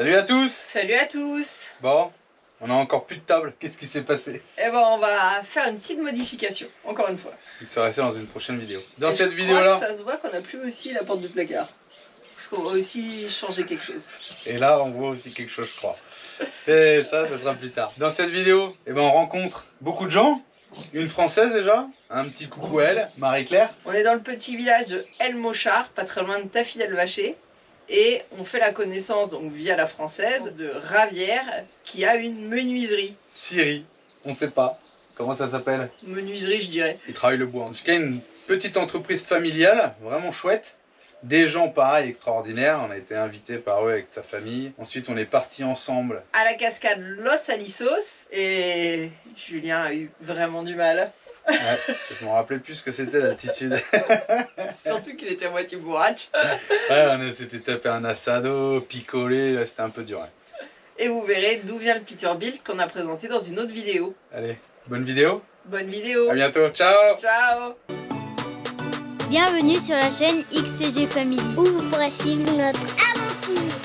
Salut à tous! Salut à tous! Bon, on a encore plus de table, qu'est-ce qui s'est passé? Eh ben on va faire une petite modification, encore une fois. Il sera ça dans une prochaine vidéo. Dans Et cette je vidéo crois là, que ça se voit qu'on a plus aussi la porte du placard. Parce qu'on va aussi changer quelque chose. et là on voit aussi quelque chose je crois. Et ça sera plus tard. Dans cette vidéo, eh ben, on rencontre beaucoup de gens. Une française déjà, un petit coucou à elle, Marie-Claire. On est dans le petit village de El Mochar, pas très loin de Tafí-del-Vacher. Et on fait la connaissance, donc via la française, de Ravière, qui a une menuiserie. Syrie, on sait pas comment ça s'appelle. Menuiserie, je dirais. Il travaille le bois. En tout cas, une petite entreprise familiale, vraiment chouette. Des gens pareils, extraordinaires. On a été invités par eux avec sa famille. Ensuite, on est partis ensemble. À la cascade Los Alisos. Et Julien a eu vraiment du mal. Ouais, je me rappelais plus ce que c'était l'altitude. Surtout qu'il était à moitié bourrache. Ouais, on s'était tapé un assado, picolé, là c'était un peu dur. Ouais. Et vous verrez d'où vient le Peterbilt qu'on a présenté dans une autre vidéo. Allez, bonne vidéo. Bonne vidéo. À bientôt, ciao. Ciao. Bienvenue sur la chaîne XCG Family où vous pourrez suivre notre aventure.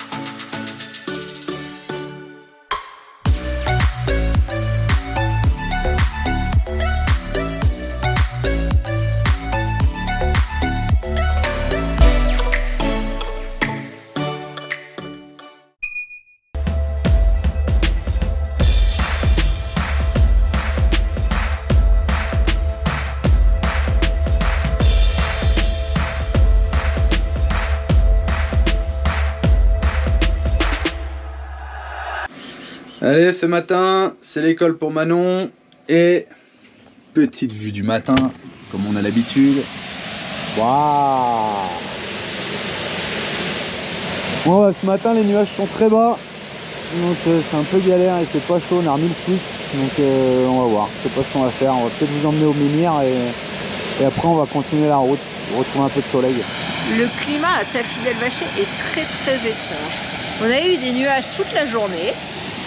Allez, ce matin, c'est l'école pour Manon. Et petite vue du matin, comme on a l'habitude. Waouh! Bon, ce matin, les nuages sont très bas. Donc c'est un peu galère, il fait pas chaud, on a remis le sweat. Donc on va voir, je sais pas ce qu'on va faire. On va peut-être vous emmener au menhir et après on va continuer la route, retrouver un peu de soleil. Le climat à Tafí-del-Vacher est très étrange. On a eu des nuages toute la journée.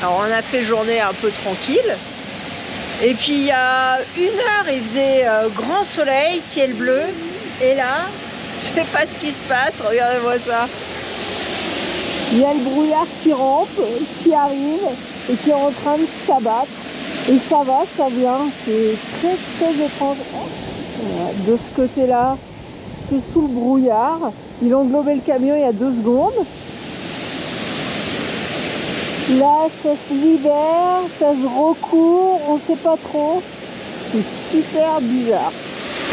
Alors on a fait journée un peu tranquille. Et puis il y a 1 heure, il faisait grand soleil, ciel bleu. Et là, je sais pas ce qui se passe, regardez-moi ça. Il y a le brouillard qui rampe, qui arrive et qui est en train de s'abattre. Et ça va, ça vient, c'est très étrange. Voilà, de ce côté-là, c'est sous le brouillard. Il englobait le camion il y a 2 secondes. Là, ça se libère, ça se recourt, on sait pas trop. C'est super bizarre.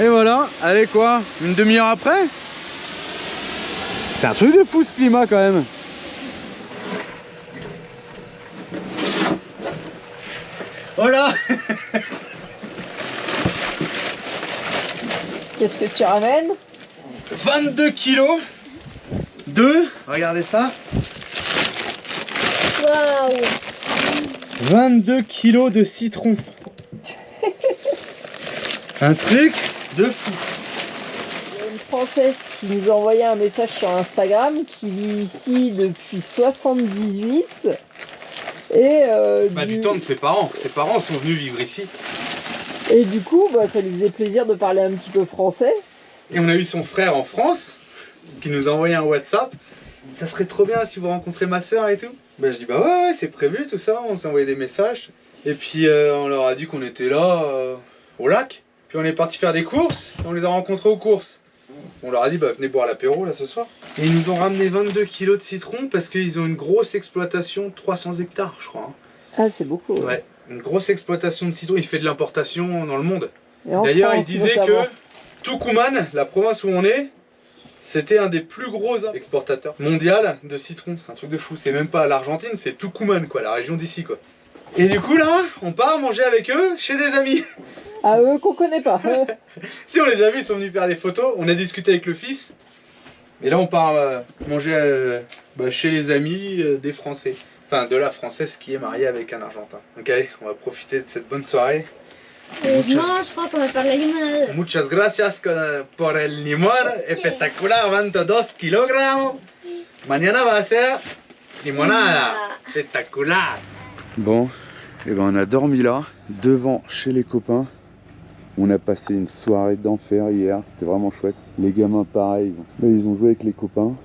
Et voilà, allez quoi, une demi-heure après? C'est un truc de fou ce climat quand même. Voilà. Qu'est-ce que tu ramènes? 22 kilos de, regardez ça. Waouh! 22 kilos de citron. Un truc de fou. Il y a une Française qui nous a envoyé un message sur Instagram qui vit ici depuis 78. Et Du temps de ses parents. Ses parents sont venus vivre ici. Et du coup, ça lui faisait plaisir de parler un petit peu français. Et on a eu son frère en France qui nous a envoyé un WhatsApp. Ça serait trop bien si vous rencontrez ma soeur et tout. Je dis bah ouais c'est prévu tout ça. On s'est envoyé des messages. Et puis on leur a dit qu'on était là au lac. Puis on est parti faire des courses. Et on les a rencontrés aux courses. On leur a dit venez boire l'apéro là ce soir. Et ils nous ont ramené 22 kilos de citron parce qu'ils ont une grosse exploitation, 300 hectares je crois. Ah, c'est beaucoup. Ouais, une grosse exploitation de citron. Il fait de l'importation dans le monde. Et en D'ailleurs, il France, disait notamment. que Tucumán, la province où on est, c'était un des plus gros exportateurs mondiaux de citron. C'est un truc de fou. C'est même pas l'Argentine, c'est Tucumán, quoi, la région d'ici, quoi. Et du coup, là, on part manger avec eux chez des amis. Ah, eux qu'on connaît pas. Si on les a vus, ils sont venus faire des photos. On a discuté avec le fils. Et là, on part manger chez les amis des Français. Enfin, de la Française qui est mariée avec un Argentin. Donc allez, on va profiter de cette bonne soirée. Non, je crois qu'on va faire la limonade. Muchas gracias por el limón espectacular, 22 kilogramos. Mañana va a ser limonada espectacular. Bon, et on a dormi là, devant chez les copains. On a passé une soirée d'enfer hier, c'était vraiment chouette. Les gamins pareil, ils ont joué avec les copains.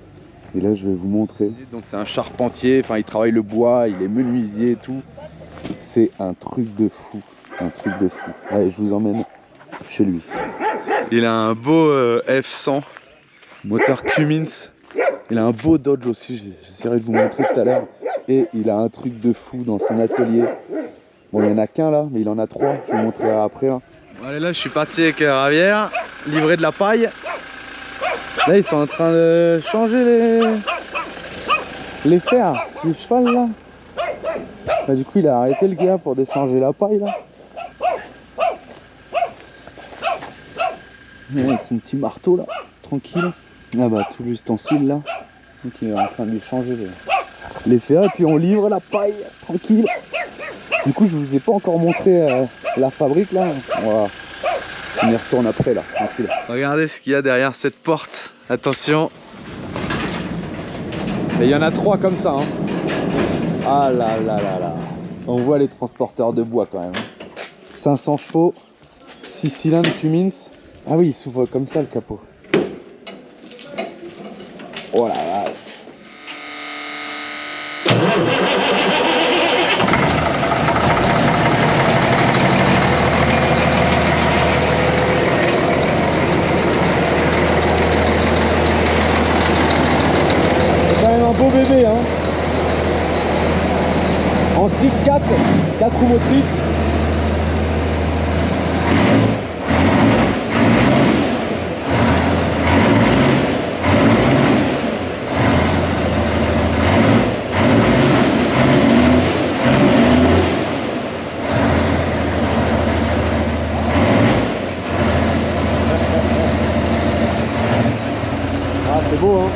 Et là, je vais vous montrer. Donc c'est un charpentier, enfin il travaille le bois, il est menuisier et tout. C'est un truc de fou, un truc de fou. Allez, je vous emmène chez lui. Il a un beau F100, moteur Cummins. Il a un beau Dodge aussi, j'essaierai de vous montrer tout à l'heure. Et il a un truc de fou dans son atelier. Bon, il n'y en a qu'un là, mais il en a 3, je vous montrerai après. Là. Bon, allez, là, je suis parti avec Ravière, livrer de la paille. Là, ils sont en train de changer les fers du cheval là. Bah, du coup, il a arrêté le gars pour décharger la paille là. Et avec son petit marteau là, tranquille. Ah bah, tout l'ustensile là. Donc, il est en train de lui changer les fers et puis on livre la paille, tranquille. Du coup, je vous ai pas encore montré la fabrique là. On y retourne après là, tranquille. Regardez ce qu'il y a derrière cette porte. Attention. Et il y en a 3 comme ça. Hein. Ah là là là là. On voit les transporteurs de bois quand même. 500 chevaux, 6 cylindres Cummins. Ah oui, il s'ouvre comme ça le capot. Oh la vache. Beau bébé hein. En 6-4, 4 roues motrices. Ah c'est beau hein.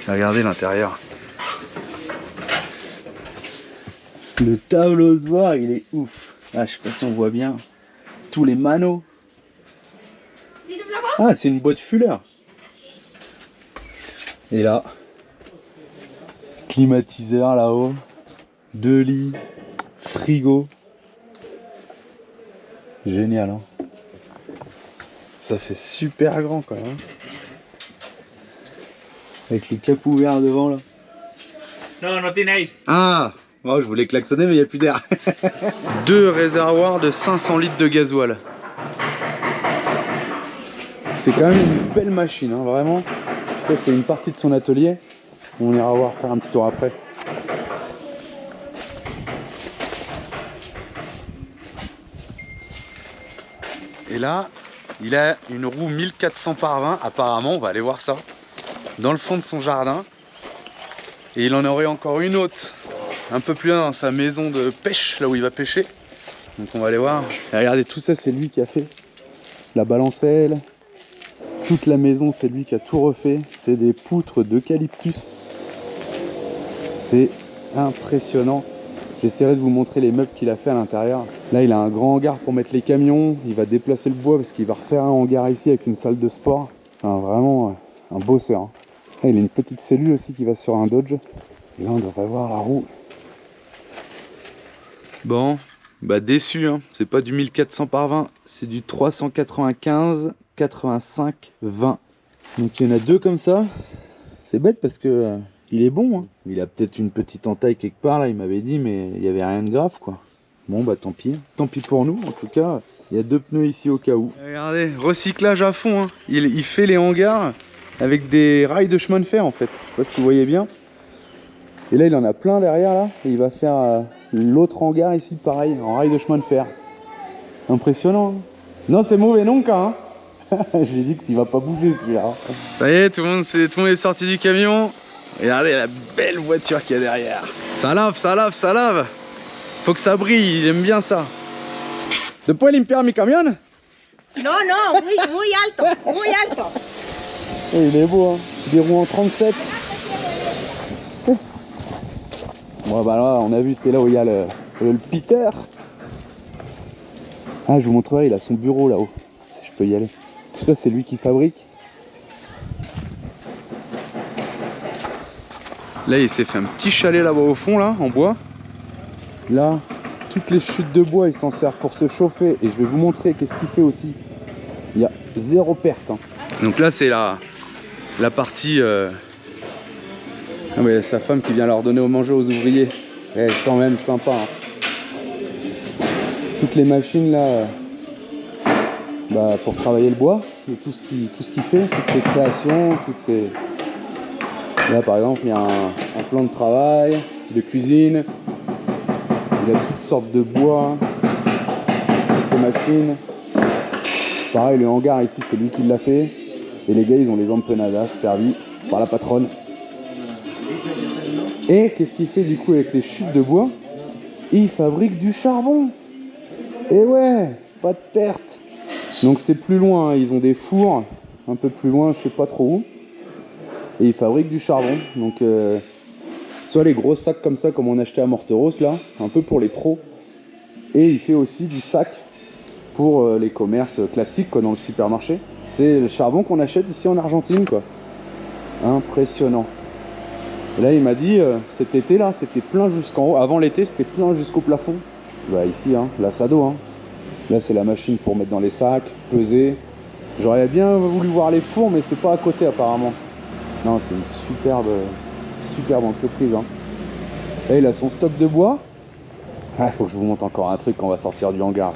Regardez l'intérieur. Le tableau de bord, il est ouf. Ah, je sais pas si on voit bien. Tous les manos. Ah, c'est une boîte Fuller. Et là, climatiseur là-haut. 2 lits. Frigo. Génial, hein. Ça fait super grand quand même. Avec le cap ouvert devant là. Non, non tiene aire. Ah, oh, je voulais klaxonner mais il n'y a plus d'air. 2 réservoirs de 500 litres de gasoil. C'est quand même une belle machine, hein, vraiment. Ça c'est une partie de son atelier. On ira voir faire un petit tour après. Et là, il a une roue 1400 par 20 apparemment, on va aller voir ça. Dans le fond de son jardin. Et il en aurait encore une autre un peu plus loin dans sa maison de pêche, là où il va pêcher. Donc on va aller voir. Et regardez, tout ça c'est lui qui a fait. La balancelle, toute la maison c'est lui qui a tout refait. C'est des poutres d'eucalyptus. C'est impressionnant. J'essaierai de vous montrer les meubles qu'il a fait à l'intérieur. Là il a un grand hangar pour mettre les camions. Il va déplacer le bois parce qu'il va refaire un hangar ici avec une salle de sport. Enfin, vraiment un bosseur. Hein. Ah, il a une petite cellule aussi qui va sur un Dodge. Et là on devrait voir la roue. Bon, bah déçu, hein. C'est pas du 1400 par 20, c'est du 395, 85, 20. Donc il y en a 2 comme ça. C'est bête parce que il est bon. Hein. Il a peut-être une petite entaille quelque part là, il m'avait dit, mais il n'y avait rien de grave quoi. Bon bah tant pis. Tant pis pour nous, en tout cas, il y a 2 pneus ici au cas où. Regardez, recyclage à fond. Hein. Il fait les hangars avec des rails de chemin de fer en fait. Je sais pas si vous voyez bien. Et là il en a plein derrière là. Et il va faire l'autre hangar ici pareil, en rail de chemin de fer. Impressionnant. Hein. Non c'est mauvais non qu'un. Hein. J'ai dit qu'il va pas bouger celui-là. Ça y est, tout le monde est sorti du camion. Regardez la belle voiture qu'il y a derrière. Ça lave, ça lave, ça lave. Faut que ça brille, il aime bien ça. Después limpiar mi camion? No, no, muy alto, muy alto. Et il est beau, hein. Des roues en 37. Bon bah là, on a vu, c'est là où il y a le Peter. Ah, je vous montrerai, il a son bureau là-haut, si je peux y aller. Tout ça, c'est lui qui fabrique. Là, il s'est fait un petit chalet là-bas au fond, là, en bois. Là, toutes les chutes de bois, il s'en sert pour se chauffer. Et je vais vous montrer qu'est-ce qu'il fait aussi. Il y a zéro perte. Hein. Donc là, c'est la partie... Ah mais sa femme qui vient leur donner au manger aux ouvriers. Elle est quand même sympa. Hein. Toutes les machines là, pour travailler le bois, et tout ce qu'il fait, toutes ses créations, toutes ces... Là par exemple, il y a un plan de travail, de cuisine. Il a toutes sortes de bois, toutes ces machines. Pareil, le hangar ici, c'est lui qui l'a fait. Et les gars, ils ont les empanadas servis par la patronne. Et qu'est-ce qu'il fait du coup avec les chutes de bois? Il fabrique du charbon. Et ouais, pas de perte. Donc c'est plus loin, hein. Ils ont des fours un peu plus loin, je sais pas trop où. Et ils fabriquent du charbon. Donc soit les gros sacs comme ça, comme on achetait à Morteros là, un peu pour les pros. Et il fait aussi du sac pour les commerces classiques quoi, dans le supermarché. C'est le charbon qu'on achète ici en Argentine quoi. Impressionnant. Et là il m'a dit cet été là c'était plein jusqu'en haut. Avant l'été c'était plein jusqu'au plafond. Bah ici hein, l'assado hein. Là c'est la machine pour mettre dans les sacs, peser. J'aurais bien voulu voir les fours mais c'est pas à côté apparemment. Non c'est une superbe entreprise hein. Là il a son stock de bois. Ah faut que je vous montre encore un truc quand on va sortir du hangar.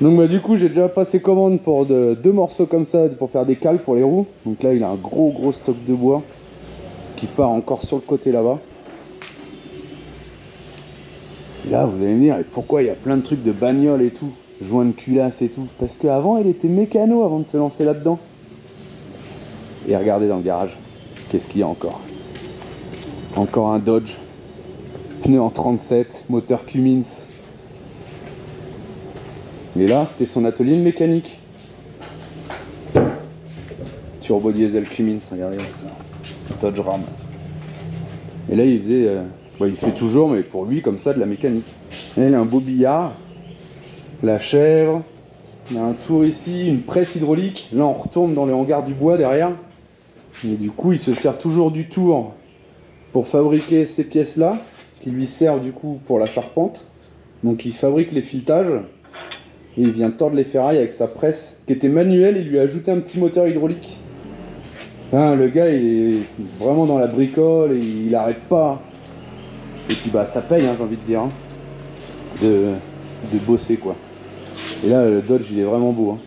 Donc bah du coup j'ai déjà passé commande pour deux morceaux comme ça pour faire des cales pour les roues. Donc là il a un gros stock de bois qui part encore sur le côté là-bas. Et là vous allez me dire pourquoi il y a plein de trucs de bagnole et tout, joints de culasse et tout. Parce qu'avant il était mécano avant de se lancer là-dedans. Et regardez dans le garage, qu'est-ce qu'il y a encore? Encore un Dodge, pneu en 37, moteur Cummins. Et là, c'était son atelier de mécanique. Turbo diesel Cummins, regardez comme ça. Dodge Ram. Et là, il faisait... il fait toujours, mais pour lui, comme ça, de la mécanique. Et là, il a un beau billard. La chèvre. Il y a un tour ici, une presse hydraulique. Là, on retourne dans le hangar du bois derrière. Et du coup, il se sert toujours du tour pour fabriquer ces pièces-là, qui lui servent du coup pour la charpente. Donc, il fabrique les filetages. Et il vient tordre les ferrailles avec sa presse qui était manuelle. Il lui a ajouté un petit moteur hydraulique. Hein, le gars il est vraiment dans la bricole et il arrête pas. Et puis bah ça paye hein, j'ai envie de dire hein, de bosser quoi. Et là le Dodge il est vraiment beau hein.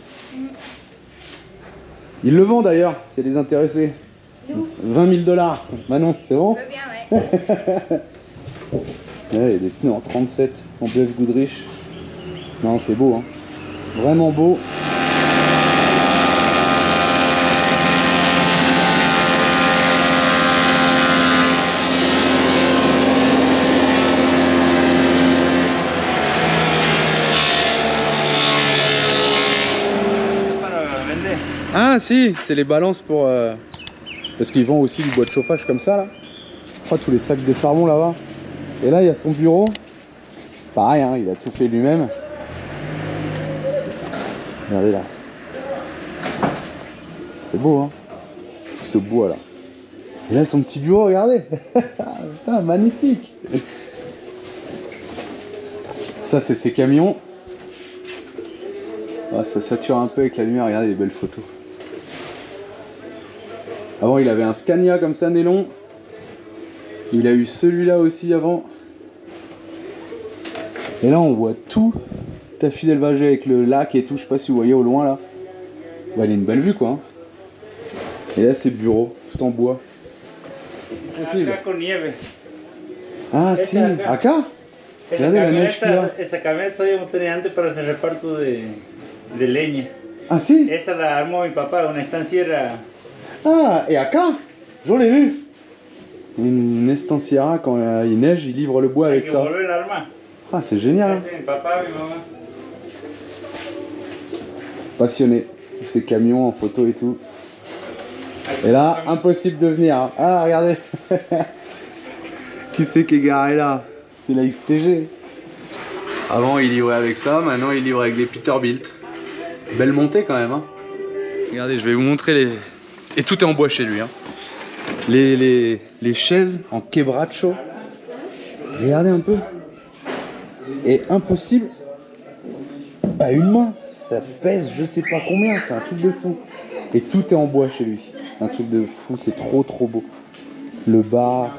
Il le vend d'ailleurs si elle est intéressée. 20 000 $. Manon c'est bon? Bien, ouais. Il y a des pneus en 37 en BF Goodrich. Non c'est beau hein. Vraiment beau. Ah si, c'est les balances pour... Parce qu'ils vendent aussi du bois de chauffage comme ça là. Je crois tous les sacs de charbon là-bas. Et là il y a son bureau. Pareil hein, il a tout fait lui-même. Regardez là. C'est beau hein. Tout ce bois là. Et là son petit bureau, regardez. Putain, magnifique. Ça c'est ses camions. Ah, ça sature un peu avec la lumière, regardez les belles photos. Avant il avait un Scania comme ça, nylon. Il a eu celui-là aussi avant. Et là on voit tout. Tafi del Valle avec le lac et tout, je sais pas si vous voyez au loin là. Bah, il a une belle vue quoi. Hein. Et là c'est le bureau, tout en bois. Possible. Ah si, acá. Regardez la neige qu'il y a. Esa camioneta soy un tenente para hacer reparto de leña. Ah si. Esa la armó mi papá, una estanciera. Ah, et acá, j'en l'ai vu. Une estanciera, quand il neige, il livre le bois avec ça. Ah, c'est génial. C'est mi papa, mi maman. Passionné. Tous ces camions en photo et tout. Et là, impossible de venir. Hein. Ah, regardez. Qui c'est qui est garé là? C'est la XTG. Avant, il livrait avec ça. Maintenant, il livre avec des Peterbilt. Belle montée quand même. Hein. Regardez, je vais vous montrer les... Et tout est en bois chez lui. Hein. Les chaises en quebracho. Regardez un peu. est impossible à une main. Ça pèse je sais pas combien, c'est un truc de fou. Et tout est en bois chez lui. Un truc de fou, c'est trop beau. Le bar,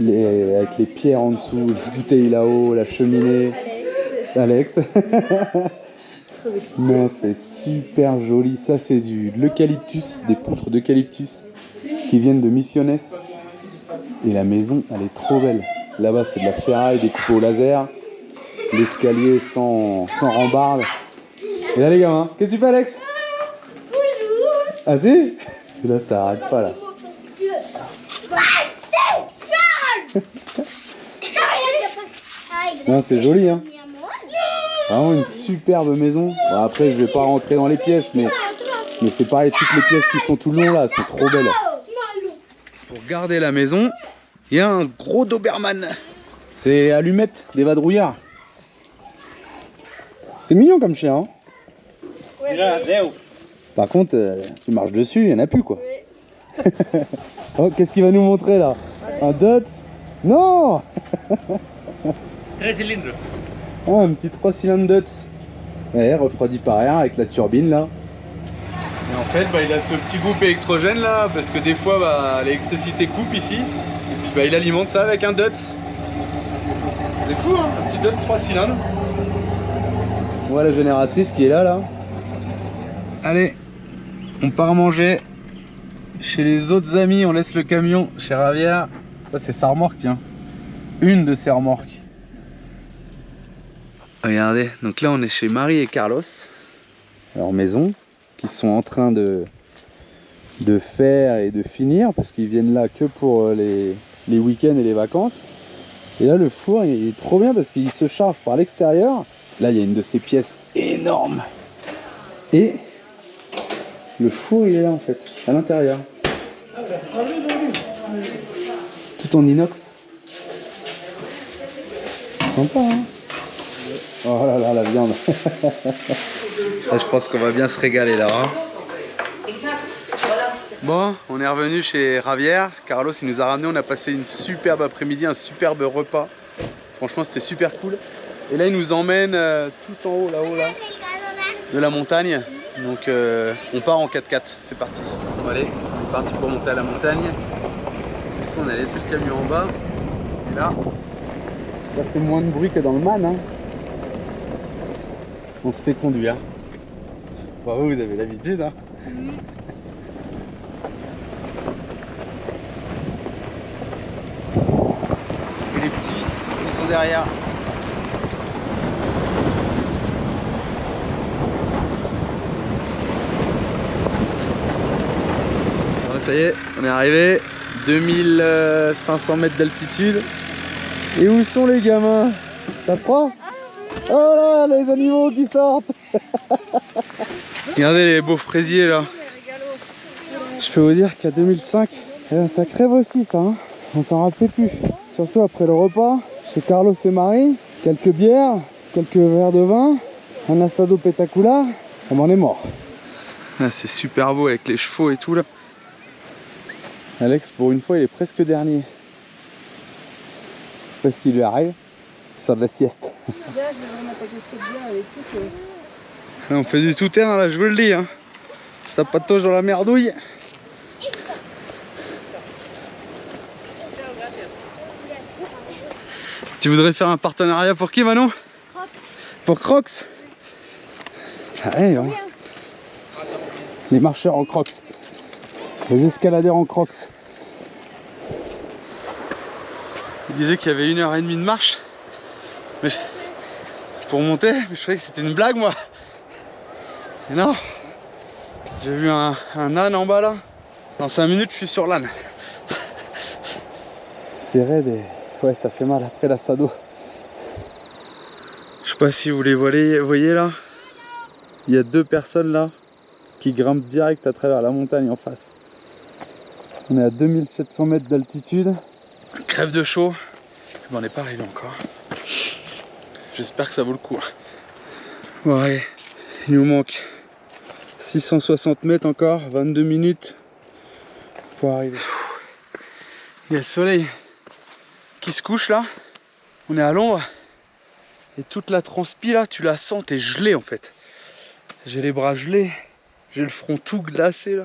avec les pierres en dessous, les bouteilles là-haut, la cheminée. Alex. Non, c'est super joli. Ça, c'est de l'eucalyptus, des poutres d'eucalyptus qui viennent de Misiones. Et la maison, elle est trop belle. Là-bas, c'est de la ferraille découpée au laser. L'escalier sans rambarde. Et là, les gamins, qu'est-ce que tu fais, Alex? Ah si? Et là, ça arrête pas, là. Non, c'est joli, hein. Vraiment une superbe maison. Bon, après, je vais pas rentrer dans les pièces, mais c'est pareil, toutes les pièces qui sont tout le long là, sont trop belles. Pour garder la maison, il y a un gros Doberman. C'est Allumette des vadrouillards. C'est mignon comme chien, hein. Par contre, tu marches dessus, il n'y en a plus, quoi. Oh, qu'est-ce qu'il va nous montrer là? Un Dutz? Non. 3 cylindres. Oh, un petit 3 cylindres Dutz. Ouais, refroidi par air avec la turbine là. Et en fait, il a ce petit groupe électrogène là, parce que des fois, l'électricité coupe ici. Et puis, il alimente ça avec un Dutz. C'est fou, hein, un petit Dutz 3 cylindres. On voit la génératrice qui est là. Allez, on part manger. Chez les autres amis, on laisse le camion chez Ravière. Ça, c'est sa remorque, tiens. Une de ses remorques. Regardez, donc là, on est chez Marie et Carlos, leur maison, qui sont en train de faire et de finir, parce qu'ils viennent là que pour les week-ends et les vacances. Et là, le four, il est trop bien, parce qu'il se charge par l'extérieur. Là, il y a une de ces pièces énormes. Et le four, il est là, en fait, à l'intérieur. Tout en inox. Sympa, hein? Oh là là, la viande. Là, je pense qu'on va bien se régaler là. Hein. Bon, on est revenu chez Ravière. Carlos, il nous a ramené. On a passé une superbe après-midi, un superbe repas. Franchement, c'était super cool. Et là, il nous emmène tout en haut, là-haut, là, de la montagne. Donc, on part en 4x4. C'est parti. Bon, allez, on est parti pour monter à la montagne. On a laissé le camion en bas. Et là, ça fait moins de bruit que dans le man. Hein. On se fait conduire. Bah, vous avez l'habitude. Hein. Et les petits, ils sont derrière. Bon, ça y est, on est arrivé. 2500 mètres d'altitude. Et où sont les gamins? T'as froid? Oh là, les animaux qui sortent. Regardez les beaux fraisiers là. Je peux vous dire qu'à 2005, ça crève aussi ça. Hein. On s'en rappelait plus. Surtout après le repas, chez Carlos et Marie, quelques bières, quelques verres de vin, un assado pétacula, on en est mort. Ah, c'est super beau avec les chevaux et tout là. Alex, pour une fois, il est presque dernier. Je sais pas ce qui lui arrive. Il sort de la sieste. On fait du tout terrain là, je vous le dis. Hein. Ça patauge dans la merdouille. Tu voudrais faire un partenariat pour qui, Manon? Crocs. Pour Crocs? Ah ouais, hein. Les marcheurs en Crocs. Les escaladeurs en Crocs. Il disait qu'il y avait 1h30 de marche. Mais pour monter, je croyais que c'était une blague, moi. Et non. J'ai vu un âne en bas là. Dans 5 minutes, je suis sur l'âne. C'est raide et ouais, ça fait mal après l'assado. Je sais pas si vous les voyez là. Il y a 2 personnes là qui grimpent direct à travers la montagne en face. On est à 2700 mètres d'altitude. Crève de chaud. Mais on n'est pas arrivé encore. J'espère que ça vaut le coup. Bon allez, il nous manque 660 mètres encore, 22 minutes pour arriver. Il y a le soleil qui se couche là. On est à l'ombre. Et toute la transpi là, tu la sens, t'es gelé en fait. J'ai les bras gelés, j'ai le front tout glacé là.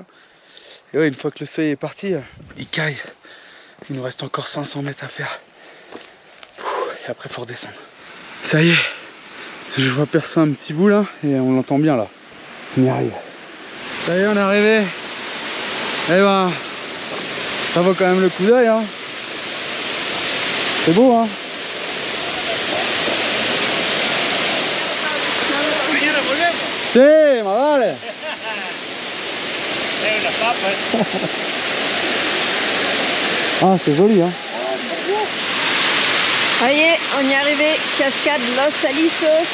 Et ouais, une fois que le soleil est parti, il caille. Il nous reste encore 500 mètres à faire. Et après faut redescendre. Ça y est, je vois perso un petit bout là, et on l'entend bien là. On y arrive. Ça y est, on est arrivé. Eh ben, ça vaut quand même le coup d'œil hein. C'est beau hein. Si, ma vale. Ah, c'est joli hein. Ça y est, on y est arrivé, cascade Los Alisos.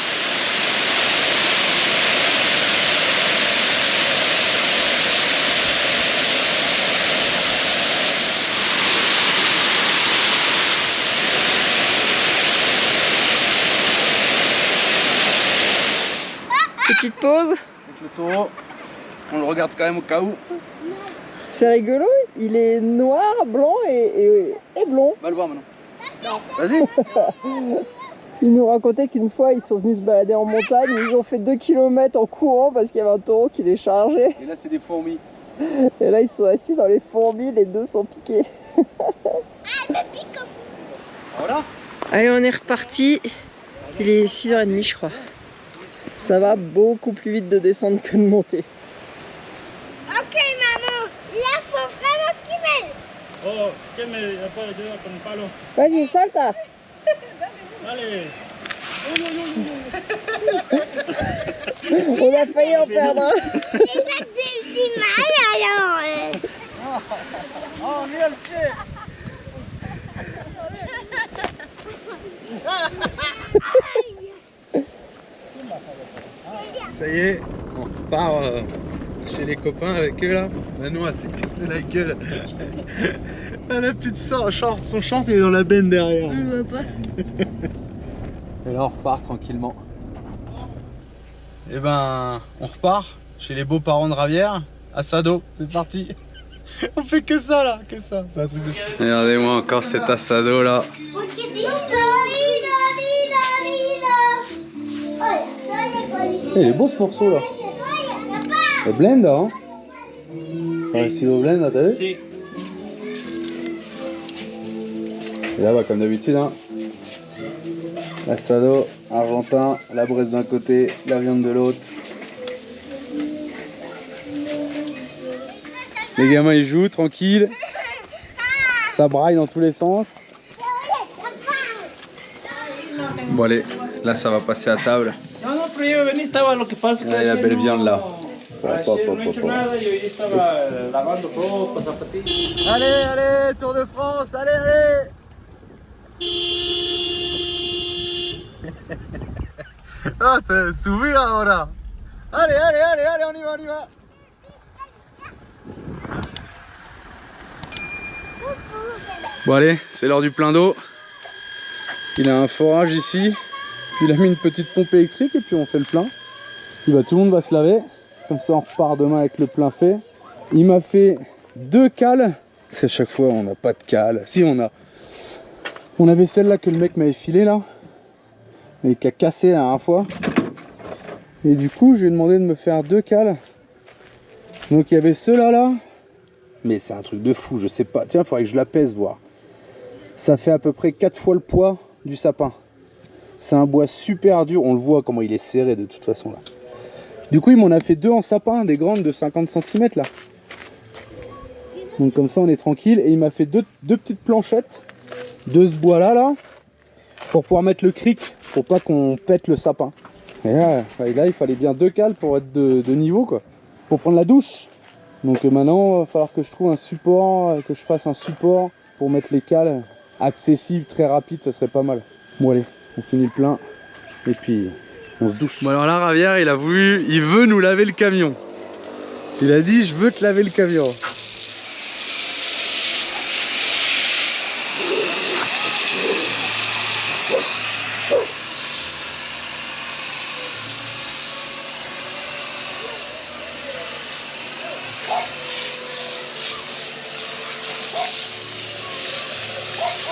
Petite pause. Avec le taureau, on le regarde quand même au cas où. C'est rigolo, il est noir, blanc et blond. Va le voir maintenant. Vas-y. Il nous racontait qu'une fois ils sont venus se balader en montagne, ils ont fait 2 km en courant parce qu'il y avait un taureau qui les chargeait. Et là c'est des fourmis. Et là ils sont assis dans les fourmis, les deux sont piqués. Voilà. Allez, on est reparti. Il est 6h30 je crois. Ça va beaucoup plus vite de descendre que de monter. Ok maman, là faut vraiment qu'il m'aide. Oh, ¿quién me puede ayudar con el palo? Vas-y, salta. Dale. On a failli en perdre un. C'est pas du mal alors. Oh, lui, elle fait. Ça y est, on repart chez les copains avec eux là. Manon elle s'est cassé la gueule. Elle a plus de short, son short il est dans la benne derrière. Je le vois pas. Et là on repart tranquillement. Et ben on repart chez les beaux-parents de Ravière, à Sado, c'est parti. On fait que ça là, que ça, c'est un truc de fou. Regardez-moi encore cet assado là. Il est beau ce morceau là. Le blend hein. Ça réussit au blend, t'as vu? Sí. Et là bah comme d'habitude hein. L'assado argentin, la braise d'un côté, la viande de l'autre. Les gamins ils jouent tranquille. Ça braille dans tous les sens. Bon allez, là ça va passer à table. No, no, pero yo venía, estaba lo que pasa que Ah, la ayer belle viande là. ayer no he hecho nada y hoy estaba lavando ropa, zapatillas. Allez, allez, Tour de France, allez, allez. Ah, c'est sourire ahora. Allez, allez, allez, allez, on y va, on y va. Bon allez, c'est l'heure du plein d'eau. Il a un forage ici. Puis il a mis une petite pompe électrique et puis on fait le plein. Puis bah, tout le monde va se laver. Comme ça on repart demain avec le plein fait. Il m'a fait 2 cales. Parce qu'à chaque fois on n'a pas de cale. Si on a. On avait celle-là que le mec m'avait filée là. Et qui a cassé la dernière fois. Et du coup je lui ai demandé de me faire 2 cales. Donc il y avait ceux-là là. Mais c'est un truc de fou, je sais pas. Tiens, il faudrait que je la pèse voir. Ça fait à peu près 4 fois le poids du sapin. C'est un bois super dur, on le voit comment il est serré de toute façon là. Du coup il m'en a fait 2 en sapin, des grandes de 50 cm là. Donc comme ça on est tranquille. Et il m'a fait deux petites planchettes de ce bois là pour pouvoir mettre le cric, pour pas qu'on pète le sapin. Et là il fallait bien 2 cales pour être de niveau quoi. Pour prendre la douche. Donc maintenant il va falloir que je trouve un support, que je fasse un support pour mettre les cales accessibles, très rapide, ça serait pas mal. Bon allez, on finit le plein et puis on se douche. Bon alors là Ravière il veut nous laver le camion. Il a dit je veux te laver le camion.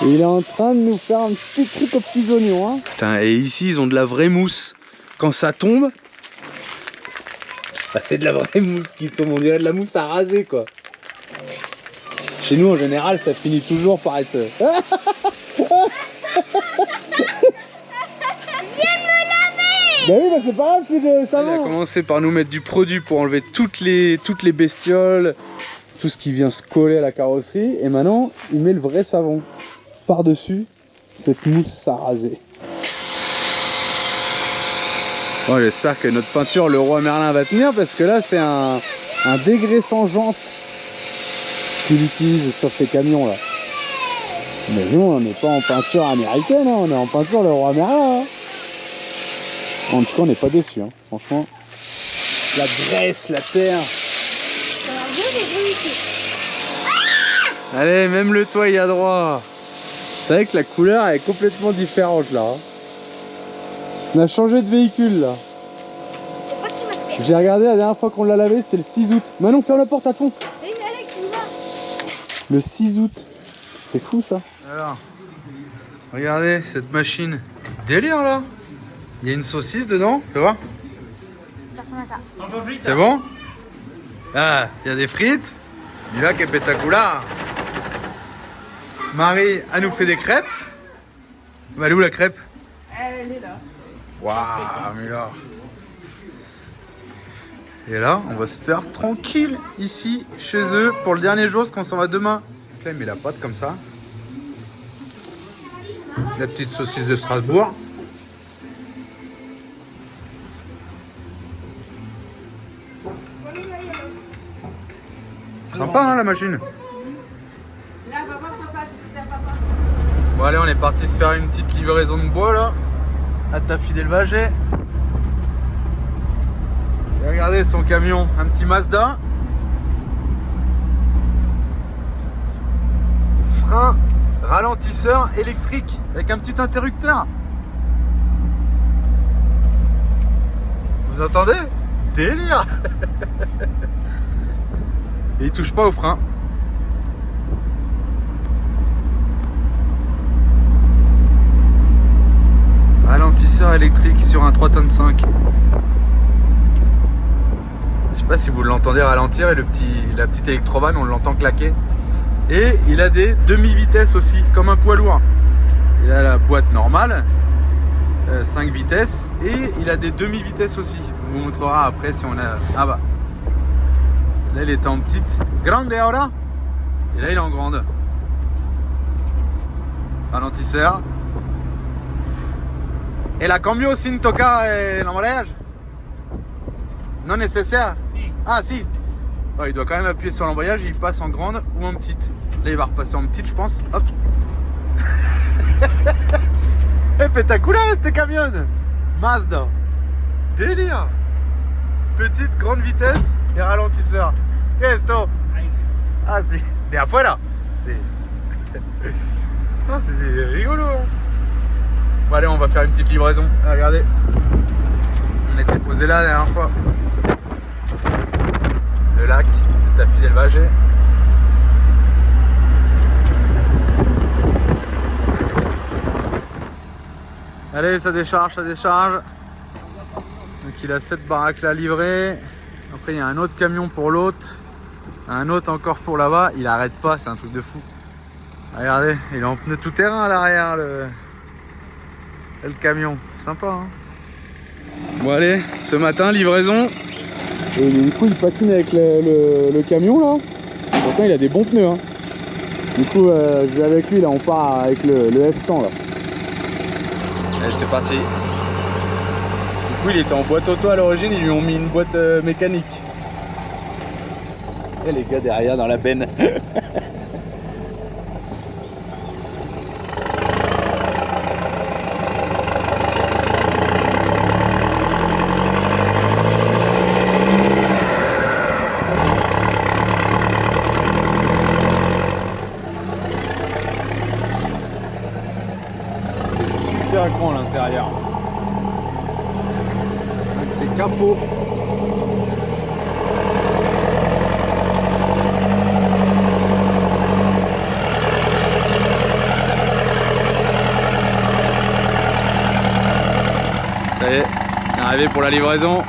Et il est en train de nous faire un petit truc aux petits oignons. Hein. Putain, et ici, ils ont de la vraie mousse. Quand ça tombe, bah, c'est de la vraie mousse qui tombe. On dirait de la mousse à raser, quoi. Chez nous, en général, ça finit toujours par être... Bah oui, bah c'est pas grave, c'est de savon. Il a commencé par nous mettre du produit pour enlever toutes les bestioles, tout ce qui vient se coller à la carrosserie. Et maintenant, il met le vrai savon par-dessus cette mousse à raser. Bon, j'espère que notre peinture, le Roi Merlin, va tenir parce que là, c'est un dégraissant jante qu'il utilise sur ces camions là. Mais nous, on n'est pas en peinture américaine, hein, on est en peinture le Roi Merlin. Hein. En tout cas, on n'est pas déçus, hein. Franchement. La graisse, la terre. Allez, même le toit il a droit. C'est vrai que la couleur est complètement différente là. Hein. On a changé de véhicule là. J'ai regardé la dernière fois qu'on l'a lavé, c'est le 6 août. Manon, ferme la porte à fond. Le 6 août. C'est fou ça. Alors, regardez cette machine. Délire là. Il y a une saucisse dedans, tu vois? C'est bon? Ah, il y a des frites. Mira que espectacular. Marie, elle nous fait des crêpes. Elle est où la crêpe? Elle est là. Waouh, Mila. Et là, on va se faire tranquille ici, chez eux, pour le dernier jour, parce qu'on s'en va demain. Donc là, il met la pâte comme ça. La petite saucisse de Strasbourg. Sympa hein la machine. Bon allez, on est parti se faire une petite livraison de bois là à Taffy d'élevage. Et regardez son camion, un petit Mazda. Frein ralentisseur électrique avec un petit interrupteur. Vous entendez? Délire. Et il touche pas au frein. Ralentisseur électrique sur un 3,5 tonnes. Je sais pas si vous l'entendez ralentir et la petite électrovan on l'entend claquer. Et il a des demi-vitesses aussi, comme un poids lourd. Il a la boîte normale, 5 vitesses, et il a des demi-vitesses aussi. On vous montrera après si on a... Ah bah. Là il était en petite. Grande ahora. Et là il est en grande. Ralentisseur. Et la cambio sin tocar l'embrayage? Non nécessaire? Si. Ah si. Ouais, il doit quand même appuyer sur l'embrayage, il passe en grande ou en petite. Là il va repasser en petite je pense. Hop. Eh pétacula cette camion. Mazda. Délire. Petite, grande vitesse et ralentisseur. Qu'est-ce que ah si. De afuera. C'est rigolo. Hein. Bon allez, on va faire une petite livraison. Regardez. On était posé là la dernière fois. Le lac de Taffy d'élevage. Allez, ça décharge, ça décharge. Donc il a 7 baraques là livrées. Après il y a un autre camion pour l'autre. Un autre encore pour là-bas. Il arrête pas, c'est un truc de fou. Regardez, il est en pneu tout terrain à l'arrière le camion. Sympa hein. Bon allez, ce matin livraison. Et du coup il patine avec le camion là. Pourtant il a des bons pneus hein. Du coup je vais avec lui là, on part avec le F100 là. Allez c'est parti. Du coup il était en boîte auto à l'origine, ils lui ont mis une boîte mécanique. Et les gars derrière dans la benne. Super grand l'intérieur. Avec ses capots. arrivé pour la livraison.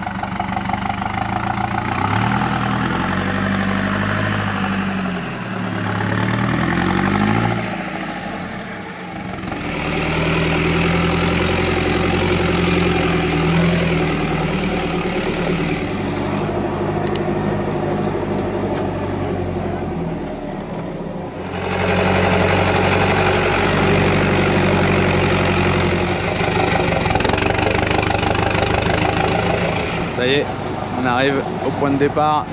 Ça y est, on arrive au point de départ.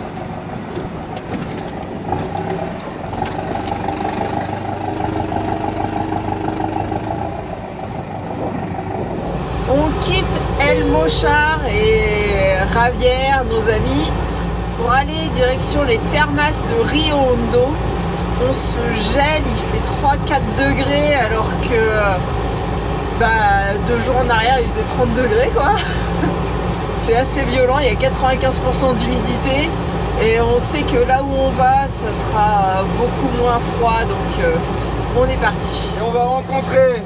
On quitte El Mochar et Ravière, nos amis, pour aller direction les Termas de Rio Hondo. On se gèle, il fait 3-4 degrés alors que 2 jours en arrière il faisait 30 degrés quoi. C'est assez violent, il y a 95% d'humidité et on sait que là où on va, ça sera beaucoup moins froid, donc on est parti. Et on va rencontrer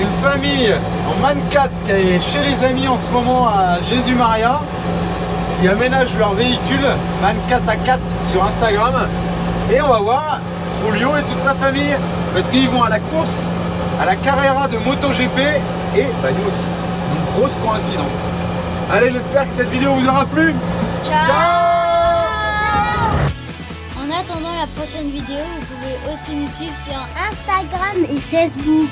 une famille en Man 4 qui est chez les amis en ce moment à Jésus-Maria, qui aménagent leur véhicule Man 4x4 sur Instagram. Et on va voir Julio et toute sa famille, parce qu'ils vont à la course, à la Carrera de MotoGP, et nous aussi. Une grosse coïncidence. Allez, j'espère que cette vidéo vous aura plu. Ciao. En attendant la prochaine vidéo, vous pouvez aussi nous suivre sur Instagram et Facebook.